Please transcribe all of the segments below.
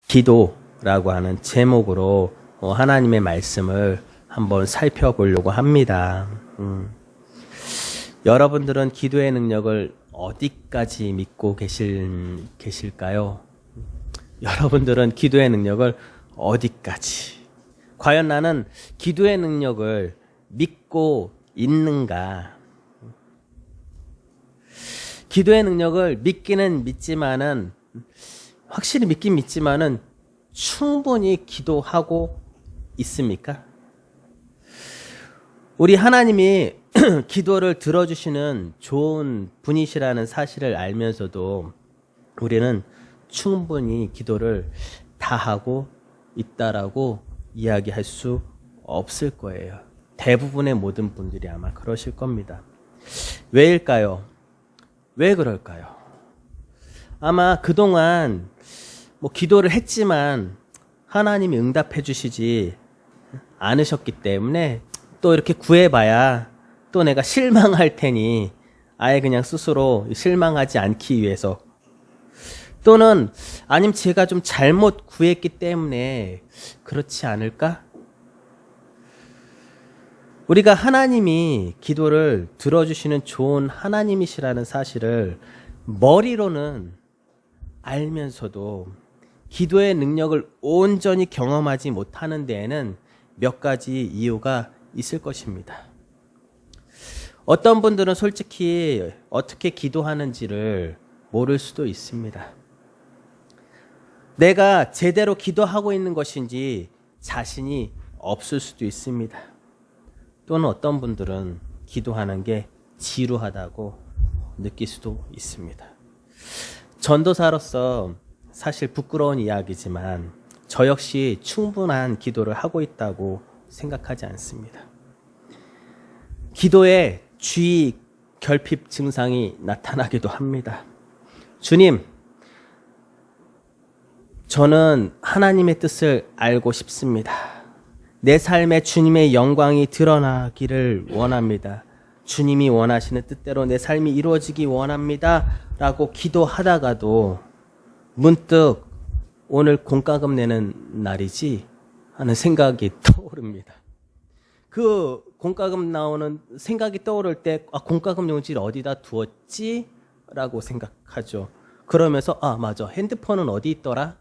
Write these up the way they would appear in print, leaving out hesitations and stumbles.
기도라고 하는 제목으로 하나님의 말씀을 한번 살펴보려고 합니다. 여러분들은 기도의 능력을 어디까지 믿고 계실까요? 여러분들은 기도의 능력을 어디까지? 과연 나는 기도의 능력을 믿고 있는가? 기도의 능력을 믿기는 믿지만은, 확실히 믿긴 믿지만은 충분히 기도하고 있습니까? 우리 하나님이 기도를 들어주시는 좋은 분이시라는 사실을 알면서도 우리는 충분히 기도를 다 하고 있다라고 이야기할 수 없을 거예요. 대부분의 모든 분들이 아마 그러실 겁니다. 왜일까요? 왜 그럴까요? 아마 그동안 기도를 했지만 하나님이 응답해 주시지 않으셨기 때문에 또 이렇게 구해봐야 또 내가 실망할 테니 아예 그냥 스스로 실망하지 않기 위해서, 또는 아니면 제가 좀 잘못 구했기 때문에 그렇지 않을까? 우리가 하나님이 기도를 들어주시는 좋은 하나님이시라는 사실을 머리로는 알면서도 기도의 능력을 온전히 경험하지 못하는 데에는 몇 가지 이유가 있을 것입니다. 어떤 분들은 솔직히 어떻게 기도하는지를 모를 수도 있습니다. 내가 제대로 기도하고 있는 것인지 자신이 없을 수도 있습니다. 또는 어떤 분들은 기도하는 게 지루하다고 느낄 수도 있습니다. 전도사로서 사실 부끄러운 이야기지만 저 역시 충분한 기도를 하고 있다고 생각하지 않습니다. 기도에 주의 결핍 증상이 나타나기도 합니다. 주님, 저는 하나님의 뜻을 알고 싶습니다. 내 삶에 주님의 영광이 드러나기를 원합니다. 주님이 원하시는 뜻대로 내 삶이 이루어지기 원합니다. 라고 기도하다가도 문득 오늘 공과금 내는 날이지 하는 생각이 떠오릅니다. 그 공과금 나오는 생각이 떠오를 때 공과금 용지를 어디다 두었지? 라고 생각하죠. 그러면서 맞아, 핸드폰은 어디 있더라?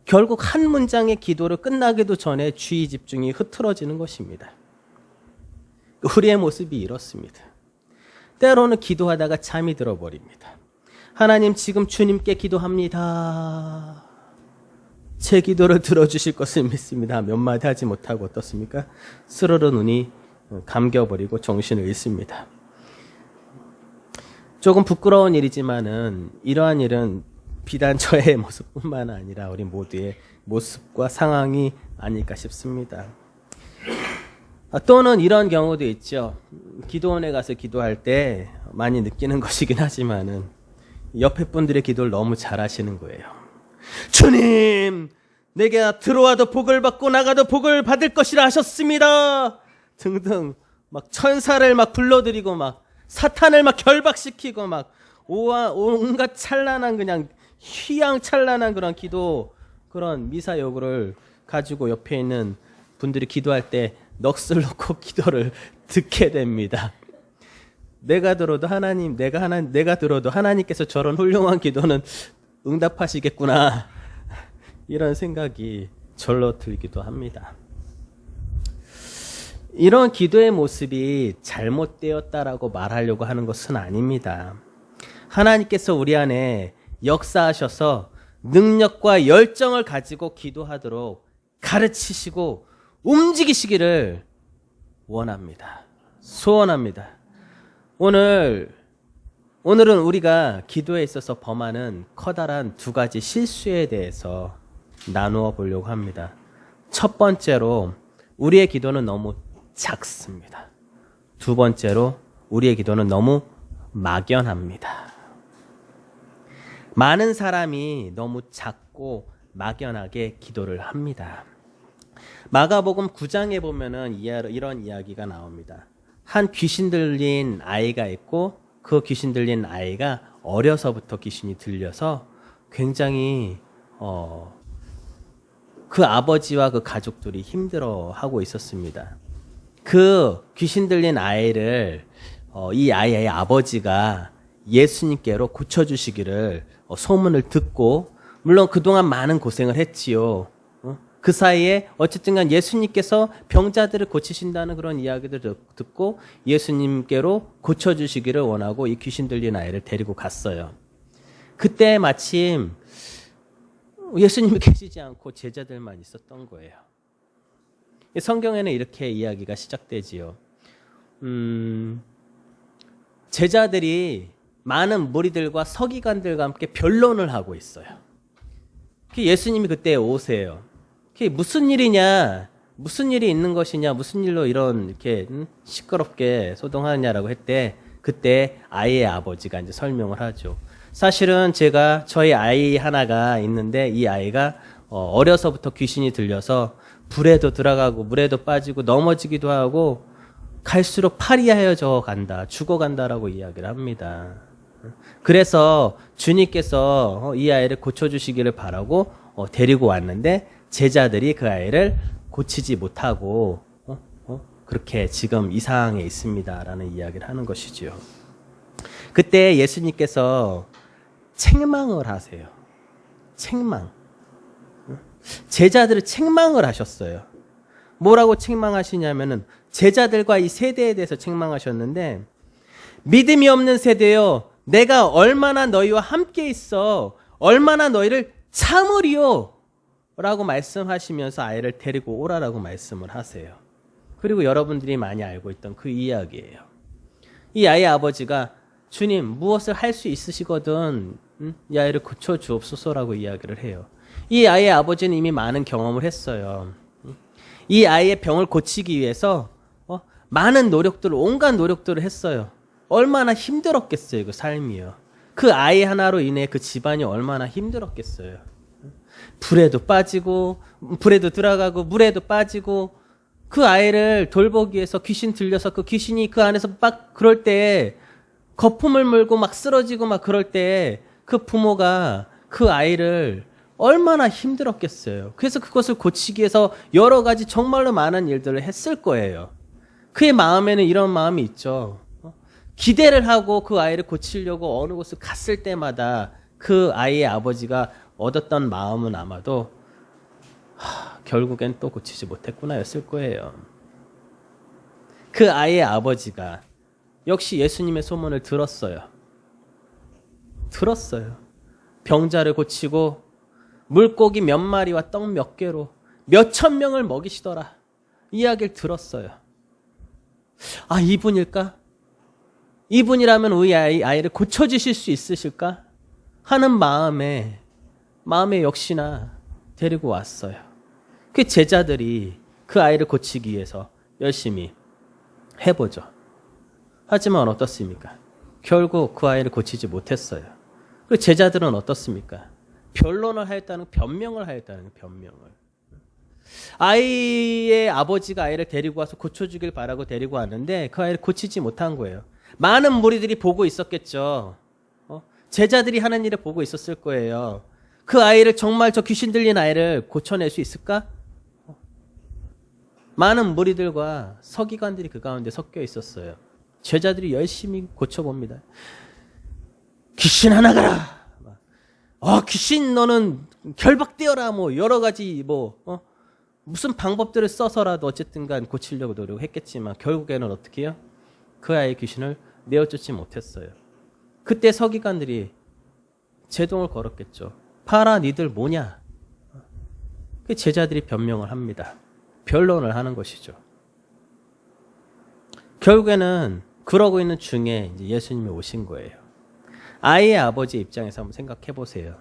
결국 한 문장의 기도를 끝나기도 전에 주의 집중이 흐트러지는 것입니다. 우리의 모습이 이렇습니다. 때로는 기도하다가 잠이 들어버립니다. 하나님, 지금 주님께 기도합니다. 제 기도를 들어주실 것을 믿습니다. 몇 마디 하지 못하고 어떻습니까? 스르르 눈이 감겨버리고 정신을 잃습니다. 조금 부끄러운 일이지만은 이러한 일은 비단 저의 모습뿐만 아니라 우리 모두의 모습과 상황이 아닐까 싶습니다. 또는 이런 경우도 있죠. 기도원에 가서 기도할 때 많이 느끼는 것이긴 하지만은 옆에 분들의 기도를 너무 잘하시는 거예요. 주님, 내게 들어와도 복을 받고 나가도 복을 받을 것이라 하셨습니다. 등등 막 천사를 막 불러들이고 막 사탄을 막 결박시키고 막 온갖 찬란한 그냥 휘황찬란한 그런 기도, 그런 미사 여구를 가지고 옆에 있는 분들이 기도할 때 넋을 놓고 기도를 듣게 됩니다. 내가 들어도 하나님께서 저런 훌륭한 기도는 응답하시겠구나, 이런 생각이 절로 들기도 합니다. 이런 기도의 모습이 잘못되었다라고 말하려고 하는 것은 아닙니다. 하나님께서 우리 안에 역사하셔서 능력과 열정을 가지고 기도하도록 가르치시고 움직이시기를 원합니다. 소원합니다. 오늘은 우리가 기도에 있어서 범하는 커다란 두 가지 실수에 대해서 나누어 보려고 합니다. 첫 번째로, 우리의 기도는 너무 작습니다. 두 번째로, 우리의 기도는 너무 막연합니다. 많은 사람이 너무 작고 막연하게 기도를 합니다. 마가복음 9장에 보면은 이런 이야기가 나옵니다. 한 귀신 들린 아이가 있고 그 귀신 들린 아이가 어려서부터 귀신이 들려서 굉장히 그 아버지와 그 가족들이 힘들어하고 있었습니다. 그 귀신 들린 아이를 이 아이의 아버지가 예수님께로 고쳐주시기를 소문을 듣고, 물론 그동안 많은 고생을 했지요. 그 사이에 어쨌든 간 예수님께서 병자들을 고치신다는 그런 이야기들을 듣고 예수님께로 고쳐주시기를 원하고 이 귀신 들린 아이를 데리고 갔어요. 그때 마침 예수님이 계시지 않고 제자들만 있었던 거예요. 성경에는 이렇게 이야기가 시작되지요. 제자들이 많은 무리들과 서기관들과 함께 변론을 하고 있어요. 예수님이 그때 오세요. 그게 무슨 일이냐, 무슨 일이 있는 것이냐, 무슨 일로 이런 이렇게 시끄럽게 소동하느냐라고 했대. 그때 아이의 아버지가 이제 설명을 하죠. 사실은 제가 저희 아이 하나가 있는데 이 아이가 어려서부터 귀신이 들려서 불에도 들어가고 물에도 빠지고 넘어지기도 하고 갈수록 팔이 하여져 간다, 죽어간다라고 이야기를 합니다. 그래서 주님께서 이 아이를 고쳐주시기를 바라고 데리고 왔는데 제자들이 그 아이를 고치지 못하고 그렇게 지금 이 상황에 있습니다라는 이야기를 하는 것이지요. 그때 예수님께서 책망을 하세요. 책망. 제자들을 책망을 하셨어요. 뭐라고 책망하시냐면은 제자들과 이 세대에 대해서 책망하셨는데, 믿음이 없는 세대요, 내가 얼마나 너희와 함께 있어, 얼마나 너희를 참으리요 라고 말씀하시면서 아이를 데리고 오라라고 말씀을 하세요. 그리고 여러분들이 많이 알고 있던 그 이야기예요. 이 아이의 아버지가 주님 무엇을 할 수 있으시거든 이 아이를 고쳐주옵소서라고 이야기를 해요. 이 아이의 아버지는 이미 많은 경험을 했어요. 이 아이의 병을 고치기 위해서 많은 노력들을, 온갖 노력들을 했어요. 얼마나 힘들었겠어요, 그 삶이요. 그 아이 하나로 인해 그 집안이 얼마나 힘들었겠어요. 불에도 빠지고, 불에도 들어가고, 물에도 빠지고, 그 아이를 돌보기 위해서 귀신 들려서 그 귀신이 그 안에서 막 그럴 때, 거품을 물고 막 쓰러지고 막 그럴 때, 그 부모가 그 아이를 얼마나 힘들었겠어요. 그래서 그것을 고치기 위해서 여러 가지 정말로 많은 일들을 했을 거예요. 그의 마음에는 이런 마음이 있죠. 기대를 하고 그 아이를 고치려고 어느 곳을 갔을 때마다 그 아이의 아버지가 얻었던 마음은 아마도 결국엔 또 고치지 못했구나 였을 거예요. 그 아이의 아버지가 역시 예수님의 소문을 들었어요. 병자를 고치고 물고기 몇 마리와 떡 몇 개로 몇천 명을 먹이시더라. 이야기를 들었어요. 아, 이분일까? 이분이라면 우리 아이를 고쳐주실 수 있으실까? 하는 마음에 역시나 데리고 왔어요. 그 제자들이 그 아이를 고치기 위해서 열심히 해보죠. 하지만 어떻습니까? 결국 그 아이를 고치지 못했어요. 그 제자들은 어떻습니까? 변론을 하였다는, 변명을 하였다는, 변명을. 아이의 아버지가 아이를 데리고 와서 고쳐주길 바라고 데리고 왔는데 그 아이를 고치지 못한 거예요. 많은 무리들이 보고 있었겠죠. 제자들이 하는 일을 보고 있었을 거예요. 그 아이를, 정말 저 귀신 들린 아이를 고쳐낼 수 있을까? 많은 무리들과 서기관들이 그 가운데 섞여 있었어요. 제자들이 열심히 고쳐봅니다. 귀신 하나 가라. 귀신 너는 결박되어라. 뭐 여러 가지 무슨 방법들을 써서라도 어쨌든 간 고치려고 노력했겠지만 결국에는 어떻게 해요? 그 아이의 귀신을 내어쫓지 못했어요. 그때 서기관들이 제동을 걸었겠죠. 봐라, 니들 뭐냐? 그 제자들이 변명을 합니다. 변론을 하는 것이죠. 결국에는 그러고 있는 중에 이제 예수님이 오신 거예요. 아이의 아버지 입장에서 한번 생각해 보세요.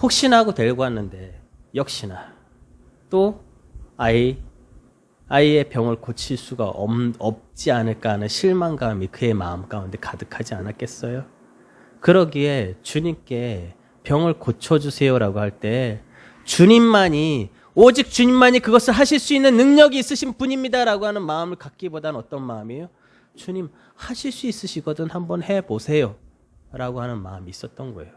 혹시나 하고 데리고 왔는데 역시나 또 아이의 병을 고칠 수가 없지 않을까 하는 실망감이 그의 마음 가운데 가득하지 않았겠어요? 그러기에 주님께 병을 고쳐주세요라고 할 때 주님만이, 오직 주님만이 그것을 하실 수 있는 능력이 있으신 분입니다라고 하는 마음을 갖기보다는 어떤 마음이에요? 주님 하실 수 있으시거든 한번 해보세요 라고 하는 마음이 있었던 거예요.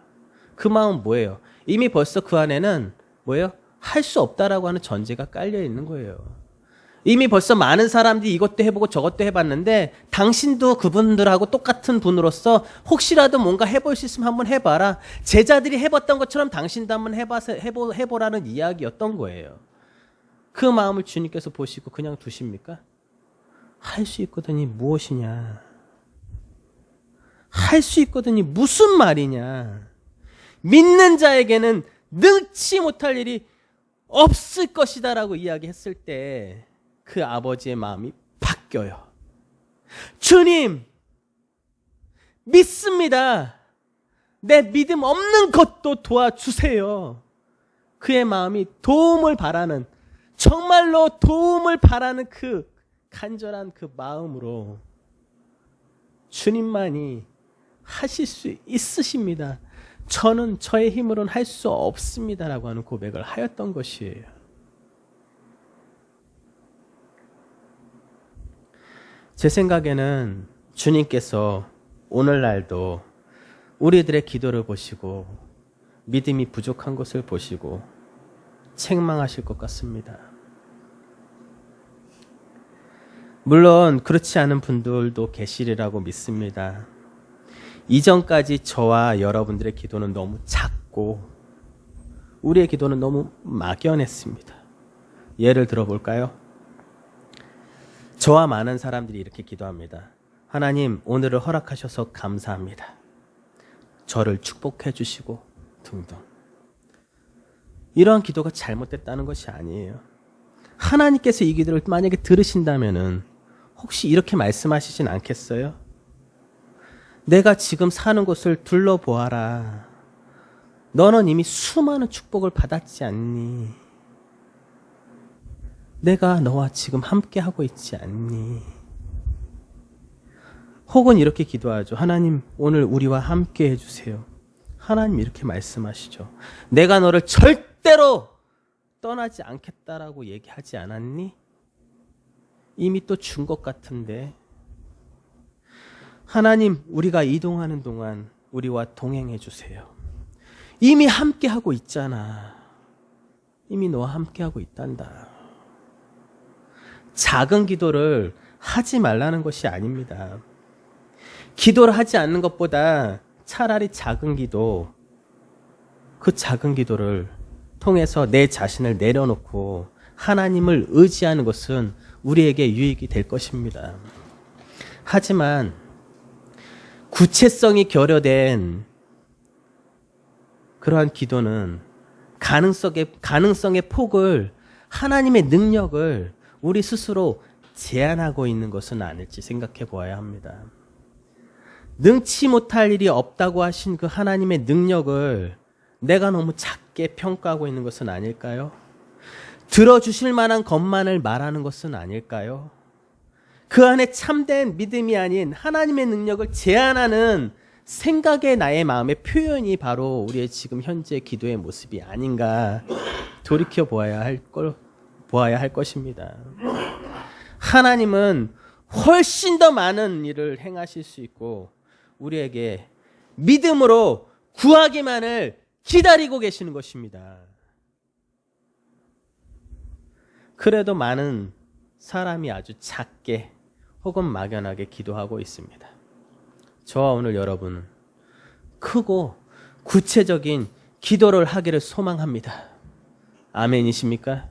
그 마음 뭐예요? 이미 벌써 그 안에는 뭐예요? 할 수 없다라고 하는 전제가 깔려 있는 거예요. 이미 벌써 많은 사람들이 이것도 해보고 저것도 해봤는데 당신도 그분들하고 똑같은 분으로서 혹시라도 뭔가 해볼 수 있으면 한번 해봐라. 제자들이 해봤던 것처럼 당신도 한번 해보라는 이야기였던 거예요. 그 마음을 주님께서 보시고 그냥 두십니까? 할 수 있거든이 무엇이냐? 할 수 있거든이 무슨 말이냐? 믿는 자에게는 능치 못할 일이 없을 것이다 라고 이야기했을 때 그 아버지의 마음이 바뀌어요. 주님, 믿습니다. 내 믿음 없는 것도 도와주세요. 그의 마음이 도움을 바라는, 정말로 도움을 바라는 그 간절한 그 마음으로 주님만이 하실 수 있으십니다. 저는 저의 힘으로는 할 수 없습니다라고 하는 고백을 하였던 것이에요. 제 생각에는 주님께서 오늘날도 우리들의 기도를 보시고 믿음이 부족한 것을 보시고 책망하실 것 같습니다. 물론 그렇지 않은 분들도 계시리라고 믿습니다. 이전까지 저와 여러분들의 기도는 너무 작고 우리의 기도는 너무 막연했습니다. 예를 들어볼까요? 저와 많은 사람들이 이렇게 기도합니다. 하나님, 오늘을 허락하셔서 감사합니다. 저를 축복해 주시고 등등. 이러한 기도가 잘못됐다는 것이 아니에요. 하나님께서 이 기도를 만약에 들으신다면은 혹시 이렇게 말씀하시진 않겠어요? 내가 지금 사는 곳을 둘러보아라. 너는 이미 수많은 축복을 받았지 않니? 내가 너와 지금 함께하고 있지 않니? 혹은 이렇게 기도하죠. 하나님, 오늘 우리와 함께 해주세요. 하나님 이렇게 말씀하시죠. 내가 너를 절대로 떠나지 않겠다라고 얘기하지 않았니? 이미 또 준 것 같은데. 하나님, 우리가 이동하는 동안 우리와 동행해 주세요. 이미 함께하고 있잖아. 이미 너와 함께하고 있단다. 작은 기도를 하지 말라는 것이 아닙니다. 기도를 하지 않는 것보다 차라리 작은 기도, 그 작은 기도를 통해서 내 자신을 내려놓고 하나님을 의지하는 것은 우리에게 유익이 될 것입니다. 하지만 구체성이 결여된 그러한 기도는 가능성의 폭을, 하나님의 능력을 우리 스스로 제한하고 있는 것은 아닐지 생각해 보아야 합니다. 능치 못할 일이 없다고 하신 그 하나님의 능력을 내가 너무 작게 평가하고 있는 것은 아닐까요? 들어주실 만한 것만을 말하는 것은 아닐까요? 그 안에 참된 믿음이 아닌 하나님의 능력을 제한하는 생각의 나의 마음의 표현이 바로 우리의 지금 현재 기도의 모습이 아닌가 돌이켜 보아야 할 것입니다. 하나님은 훨씬 더 많은 일을 행하실 수 있고 우리에게 믿음으로 구하기만을 기다리고 계시는 것입니다. 그래도 많은 사람이 아주 작게 혹은 막연하게 기도하고 있습니다. 저와 오늘 여러분은 크고 구체적인 기도를 하기를 소망합니다. 아멘이십니까?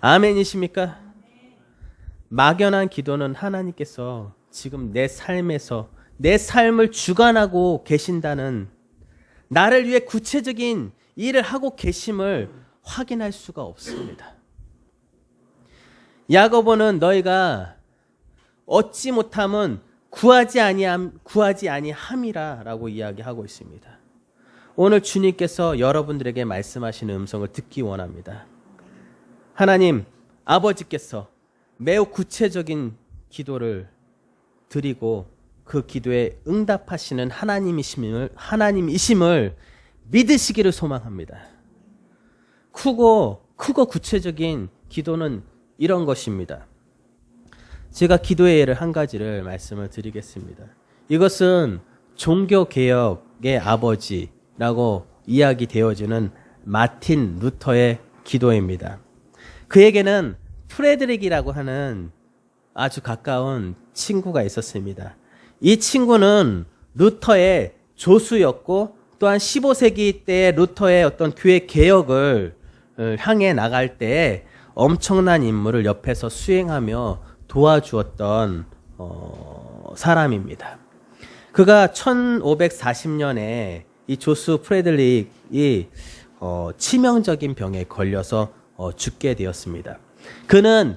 아멘이십니까? 막연한 기도는 하나님께서 지금 내 삶에서 내 삶을 주관하고 계신다는, 나를 위해 구체적인 일을 하고 계심을 확인할 수가 없습니다. 야고보는 너희가 얻지 못함은 구하지 아니함이라 라고 이야기하고 있습니다. 오늘 주님께서 여러분들에게 말씀하시는 음성을 듣기 원합니다. 하나님 아버지께서 매우 구체적인 기도를 드리고 그 기도에 응답하시는 하나님이심을 믿으시기를 소망합니다. 크고 구체적인 기도는 이런 것입니다. 제가 기도의 예를 한 가지를 말씀을 드리겠습니다. 이것은 종교개혁의 아버지 라고 이야기되어지는 마틴 루터의 기도입니다. 그에게는 프레드릭이라고 하는 아주 가까운 친구가 있었습니다. 이 친구는 루터의 조수였고 또한 15세기 때의 루터의 어떤 교회 개혁을 향해 나갈 때에 엄청난 임무를 옆에서 수행하며 도와주었던 사람입니다. 그가 1540년에 이 조수 프레드릭이 치명적인 병에 걸려서 죽게 되었습니다. 그는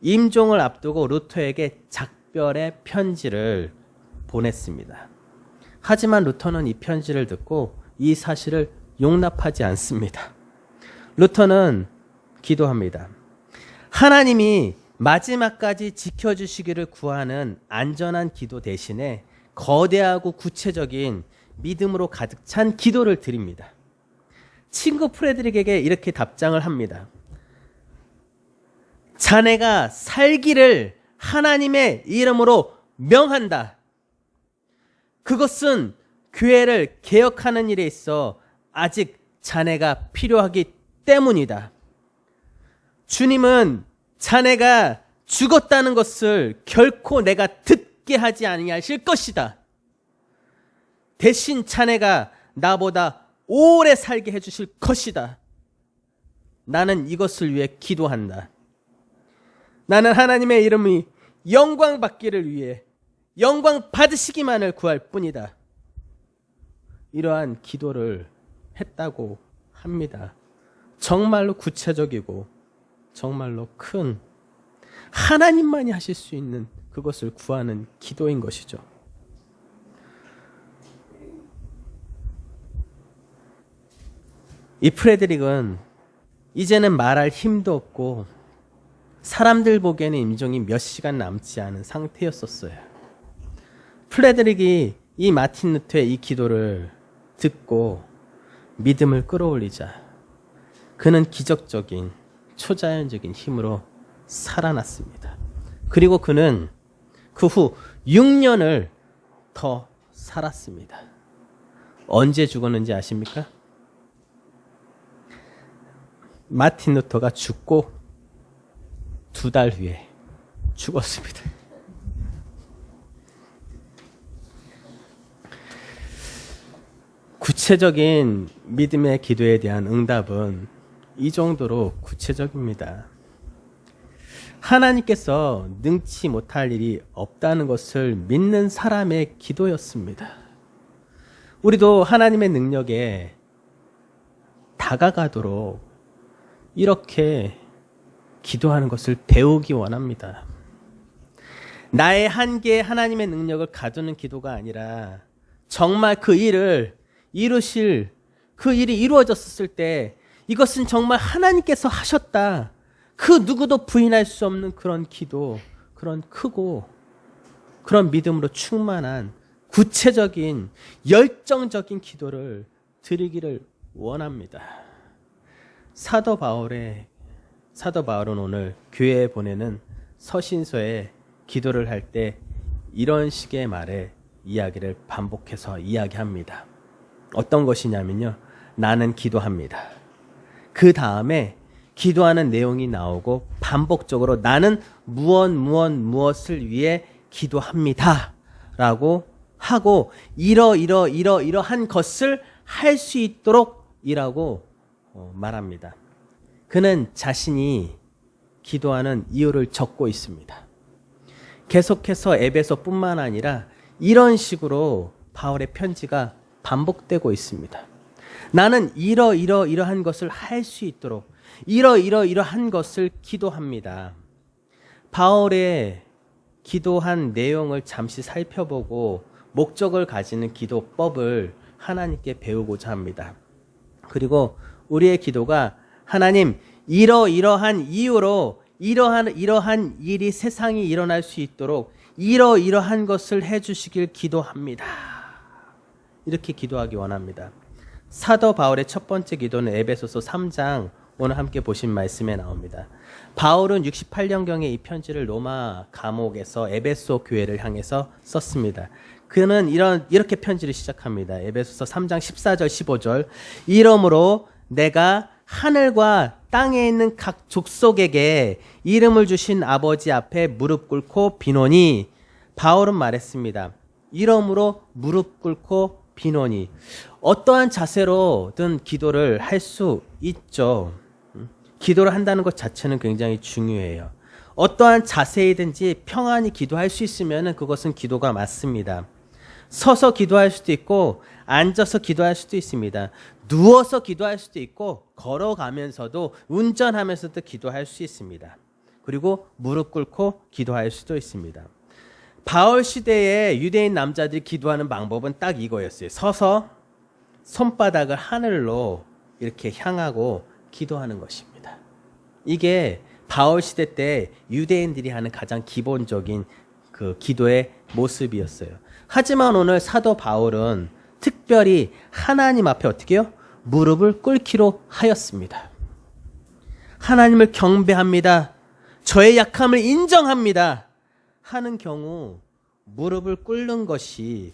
임종을 앞두고 루터에게 작별의 편지를 보냈습니다. 하지만 루터는 이 편지를 듣고 이 사실을 용납하지 않습니다. 루터는 기도합니다. 하나님이 마지막까지 지켜주시기를 구하는 안전한 기도 대신에 거대하고 구체적인 믿음으로 가득 찬 기도를 드립니다. 친구 프레드릭에게 이렇게 답장을 합니다. 자네가 살기를 하나님의 이름으로 명한다. 그것은 교회를 개혁하는 일에 있어 아직 자네가 필요하기 때문이다. 주님은 자네가 죽었다는 것을 결코 내가 듣게 하지 아니하실 것이다. 대신 자네가 나보다 오래 살게 해주실 것이다. 나는 이것을 위해 기도한다. 나는 하나님의 이름이 영광 받기를 위해 영광 받으시기만을 구할 뿐이다. 이러한 기도를 했다고 합니다. 정말로 구체적이고 정말로 큰 하나님만이 하실 수 있는 그것을 구하는 기도인 것이죠. 이 프레드릭은 이제는 말할 힘도 없고 사람들 보기에는 임종이 몇 시간 남지 않은 상태였었어요. 프레드릭이 이 마틴 루터의 이 기도를 듣고 믿음을 끌어올리자 그는 기적적인 초자연적인 힘으로 살아났습니다. 그리고 그는 그 후 6년을 더 살았습니다. 언제 죽었는지 아십니까? 마틴 루터가 죽고 2달 후에 죽었습니다. 구체적인 믿음의 기도에 대한 응답은 이 정도로 구체적입니다. 하나님께서 능치 못할 일이 없다는 것을 믿는 사람의 기도였습니다. 우리도 하나님의 능력에 다가가도록 이렇게 기도하는 것을 배우기 원합니다. 나의 한계에 하나님의 능력을 가두는 기도가 아니라 정말 그 일을 이루실, 그 일이 이루어졌을 때 이것은 정말 하나님께서 하셨다. 그 누구도 부인할 수 없는 그런 기도, 그런 크고 그런 믿음으로 충만한 구체적인 열정적인 기도를 드리기를 원합니다. 사도 바울은 오늘 교회에 보내는 서신서에 기도를 할 때 이런 식의 말에 이야기를 반복해서 이야기합니다. 어떤 것이냐면요. 나는 기도합니다. 그 다음에 기도하는 내용이 나오고 반복적으로 나는 무엇을 위해 기도합니다. 라고 하고 이러한 것을 할 수 있도록 이라고 말합니다. 그는 자신이 기도하는 이유를 적고 있습니다. 계속해서 에베소뿐만 아니라 이런 식으로 바울의 편지가 반복되고 있습니다. 나는 이러한 것을 할 수 있도록 이러한 것을 기도합니다. 바울의 기도한 내용을 잠시 살펴보고 목적을 가지는 기도법을 하나님께 배우고자 합니다. 그리고 우리의 기도가 하나님 이러한 이유로 이러한 일이 세상에 일어날 수 있도록 이러한 것을 해주시길 기도합니다. 이렇게 기도하기 원합니다. 사도 바울의 첫 번째 기도는 에베소서 3장 오늘 함께 보신 말씀에 나옵니다. 바울은 68년경에 이 편지를 로마 감옥에서 에베소 교회를 향해서 썼습니다. 그는 이렇게 편지를 시작합니다. 에베소서 3장 14절 15절. 이러므로 내가 하늘과 땅에 있는 각 족속에게 이름을 주신 아버지 앞에 무릎 꿇고 비노니, 바울은 말했습니다. 이러므로 무릎 꿇고 비노니. 어떠한 자세로든 기도를 할 수 있죠. 기도를 한다는 것 자체는 굉장히 중요해요. 어떠한 자세이든지 평안히 기도할 수 있으면 그것은 기도가 맞습니다. 서서 기도할 수도 있고 앉아서 기도할 수도 있습니다. 누워서 기도할 수도 있고 걸어가면서도 운전하면서도 기도할 수 있습니다. 그리고 무릎 꿇고 기도할 수도 있습니다. 바울 시대에 유대인 남자들이 기도하는 방법은 딱 이거였어요. 서서 손바닥을 하늘로 이렇게 향하고 기도하는 것입니다. 이게 바울 시대 때 유대인들이 하는 가장 기본적인 그 기도의 모습이었어요. 하지만 오늘 사도 바울은 특별히 하나님 앞에 어떻게 해요? 무릎을 꿇기로 하였습니다. 하나님을 경배합니다. 저의 약함을 인정합니다. 하는 경우 무릎을 꿇는 것이